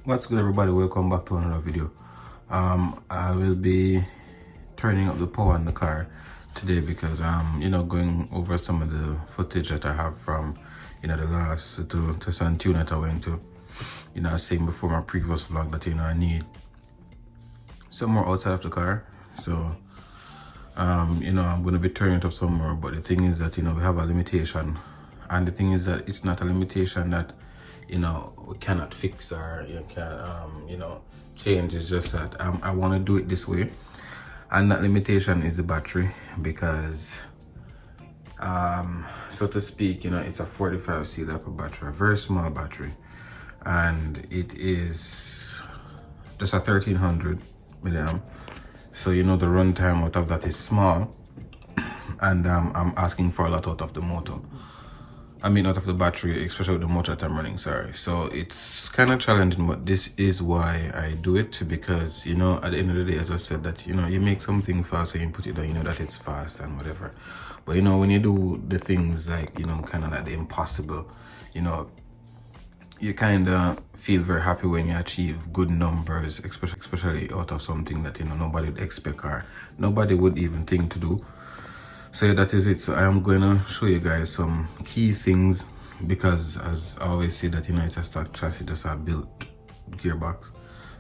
What's good, everybody? Welcome back to another video. I will be turning up the power in the car today because going over some of the footage that I have from the last to San Tune that I went to. I was saying before my previous vlog that I need somewhere outside of the car. So I'm going to be turning it up somewhere, but the thing is that we have a limitation, and the thing is that it's not a limitation that we cannot fix or you can change. It's just that I want to do it this way, and that limitation is the battery, because so to speak, it's a 45C type of battery, a very small battery, and it is just a 1300 milliamp. So the runtime out of that is small, and I'm asking for a lot out of the motor. I mean, out of the battery, especially with the motor that I'm running, sorry. So it's kind of challenging, but this is why I do it, because, at the end of the day, as I said, that, you make something fast and you put it down, that it's fast and whatever. But, when you do the things like, kind of like the impossible, you kind of feel very happy when you achieve good numbers, especially out of something that, nobody would expect or nobody would even think to do. So that is it. So I am going to show you guys some key things, because as I always say that it's a stock chassis, just a built gearbox,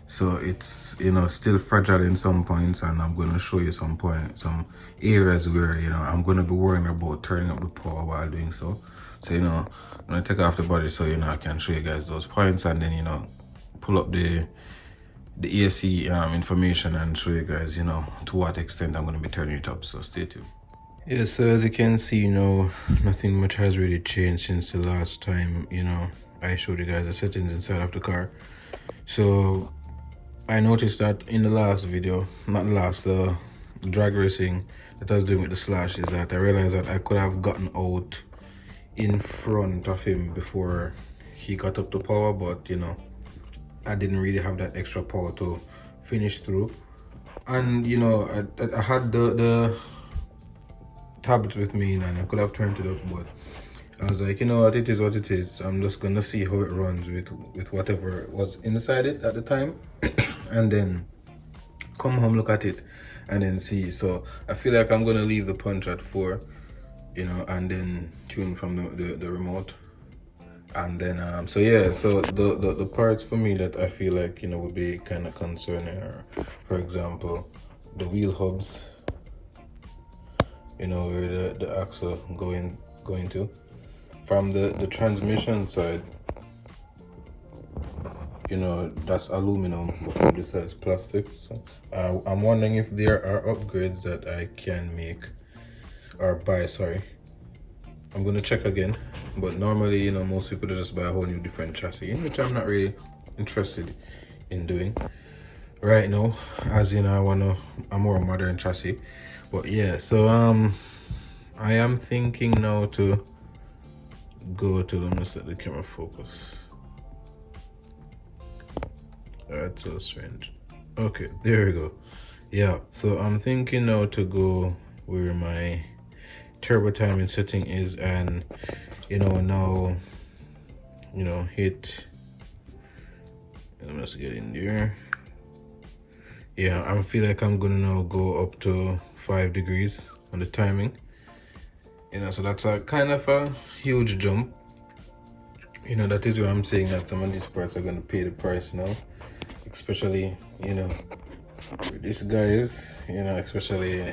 so it's still fragile in some points, and I'm going to show you some areas where I'm going to be worrying about turning up the power while doing so. So I'm going to take off the body so I can show you guys those points, and then pull up the AC information and show you guys to what extent I'm going to be turning it up. So stay tuned. Yeah, so as you can see, nothing much has really changed since the last time, I showed you guys the settings inside of the car. So I noticed that in the last video, not the last, the drag racing that I was doing with the Slash, is that I realized that I could have gotten out in front of him before he got up to power, but I didn't really have that extra power to finish through. And I had the tablet with me, and I could have turned it up, but I was like, what, it is what it is. I'm just gonna see how it runs with whatever was inside it at the time and then come home, look at it, and then see. So I feel like I'm gonna leave the punch at 4, and then tune from the remote. And then so yeah, so the parts for me that I feel like would be kind of concerning are, for example, the wheel hubs, where the axle going to. From the transmission side, that's aluminum, but from this side is plastic. So I'm wondering if there are upgrades that I can make or buy. Sorry, I'm gonna check again, but normally most people just buy a whole new different chassis, which I'm not really interested in doing right now, as I want a more modern chassis. But yeah, so I am thinking now to go to, let me set the camera focus. That's so strange. Okay, there we go. Yeah, so I'm thinking now to go where my turbo timing setting is, and now hit, let me just get in there. Yeah, I feel like I'm gonna now go up to 5 degrees on the timing, so that's a kind of a huge jump. That is where I'm saying that some of these parts are gonna pay the price now, especially with these guys, especially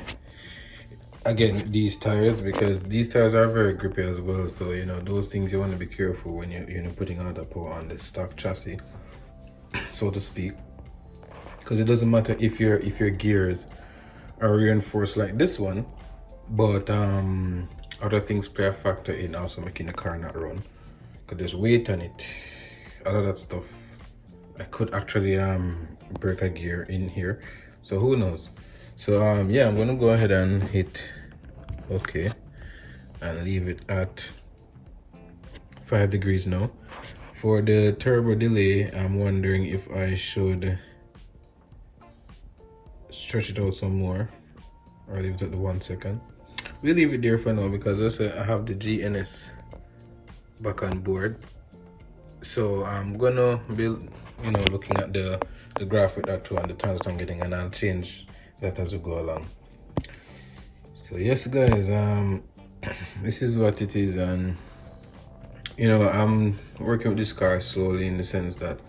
again these tires, because these tires are very grippy as well. So those things you want to be careful when you're putting another power on the stock chassis, so to speak, because it doesn't matter if your gears are reinforced like this one, but other things play a factor in also making the car not run, because there's weight on it, all of that stuff. I could actually break a gear in here, so who knows. So yeah, I'm gonna go ahead and hit okay and leave it at 5 degrees now. For the turbo delay, I'm wondering if I should stretch it out some more or leave it at the 1 second. We'll leave it there for now, because I have the GNS back on board. So I'm gonna you know, looking at the graph with that too and the turns I'm getting, and I'll change that as we go along. So yes guys, this is what it is, and you know, I'm working with this car slowly in the sense that,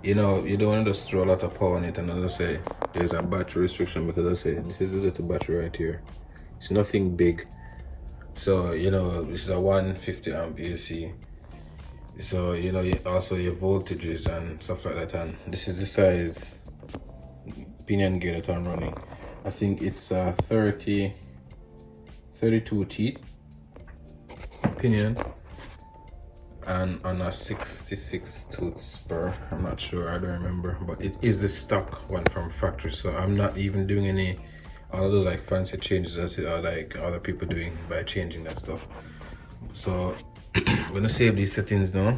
you know, you don't want to just throw a lot of power on it. And as I say, there's a battery restriction because I say this is the little battery right here. It's nothing big. So, you know, this is a 150 amp AC. So, you know, also your voltages and stuff like that. And this is the size pinion gear that I'm running. I think it's a 32 teeth pinion and on a 66 tooth spur. I'm not sure, I don't remember, but it is the stock one from factory. So I'm not even doing any all of those like fancy changes as like other people doing by changing that stuff. So I'm gonna save these settings now.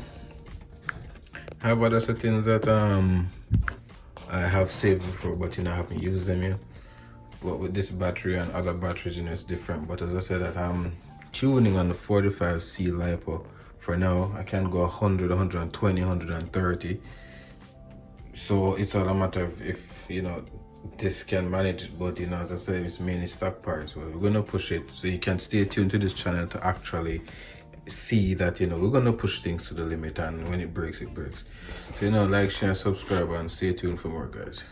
I have other settings that I have saved before, but you know, I haven't used them yet. But with this battery and other batteries, you know, it's different. But as I said, that I'm tuning on the 45C LiPo. For now, I can go 100, 120, 130. So it's all a matter of if, you know, this can manage it. But, you know, as I said, it's mainly stock parts. So we're going to push it. So you can stay tuned to this channel to actually see that, you know, we're going to push things to the limit. And when it breaks, it breaks. So, you know, like, share, subscribe, and stay tuned for more, guys.